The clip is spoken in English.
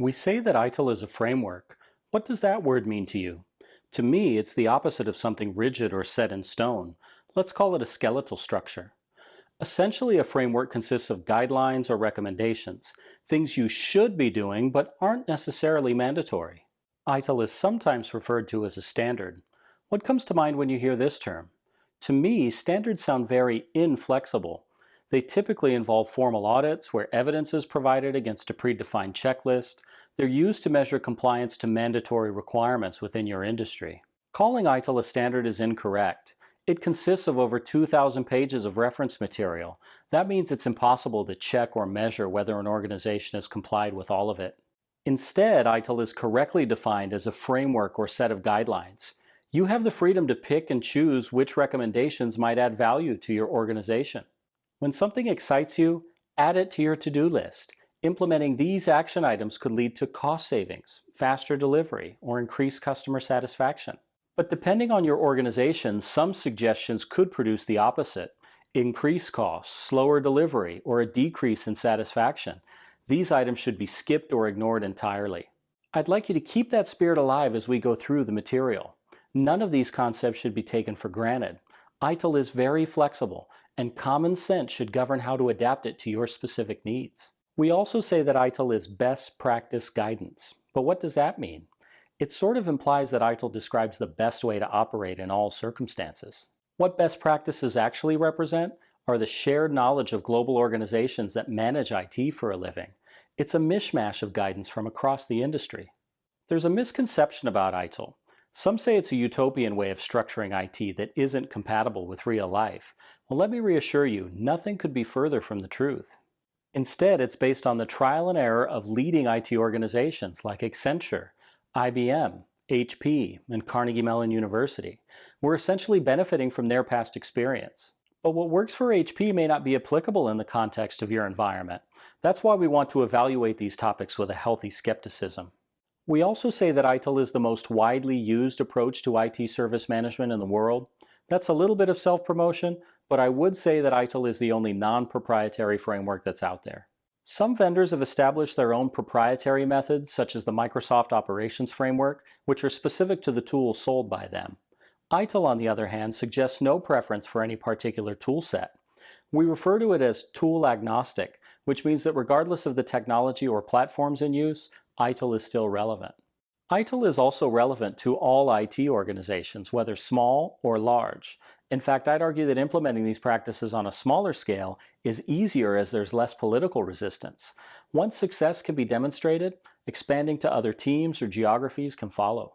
We say that ITIL is a framework. What does that word mean to you? To me, it's the opposite of something rigid or set in stone. Let's call it a skeletal structure. Essentially, a framework consists of guidelines or recommendations, things you should be doing but aren't necessarily mandatory. ITIL is sometimes referred to as a standard. What comes to mind when you hear this term? To me, standards sound very inflexible. They typically involve formal audits where evidence is provided against a predefined checklist. They're used to measure compliance to mandatory requirements within your industry. Calling ITIL a standard is incorrect. It consists of over 2,000 pages of reference material. That means it's impossible to check or measure whether an organization has complied with all of it. Instead, ITIL is correctly defined as a framework or set of guidelines. You have the freedom to pick and choose which recommendations might add value to your organization. When something excites you, add it to your to-do list. Implementing these action items could lead to cost savings, faster delivery, or increased customer satisfaction. But depending on your organization, some suggestions could produce the opposite: increased costs, slower delivery, or a decrease in satisfaction. These items should be skipped or ignored entirely. I'd like you to keep that spirit alive as we go through the material. None of these concepts should be taken for granted. ITIL is very flexible, and common sense should govern how to adapt it to your specific needs. We also say that ITIL is best practice guidance. But what does that mean? It sort of implies that ITIL describes the best way to operate in all circumstances. What best practices actually represent are the shared knowledge of global organizations that manage IT for a living. It's a mishmash of guidance from across the industry. There's a misconception about ITIL. Some say it's a utopian way of structuring IT that isn't compatible with real life. Well, let me reassure you, nothing could be further from the truth. Instead, it's based on the trial and error of leading IT organizations like Accenture, IBM, HP, and Carnegie Mellon University. We're essentially benefiting from their past experience. But what works for HP may not be applicable in the context of your environment. That's why we want to evaluate these topics with a healthy skepticism. We also say that ITIL is the most widely used approach to IT service management in the world. That's a little bit of self-promotion, but I would say that ITIL is the only non-proprietary framework that's out there. Some vendors have established their own proprietary methods, such as the Microsoft Operations Framework, which are specific to the tools sold by them. ITIL, on the other hand, suggests no preference for any particular tool set. We refer to it as tool agnostic, which means that regardless of the technology or platforms in use, ITIL is still relevant. ITIL is also relevant to all IT organizations, whether small or large. In fact, I'd argue that implementing these practices on a smaller scale is easier as there's less political resistance. Once success can be demonstrated, expanding to other teams or geographies can follow.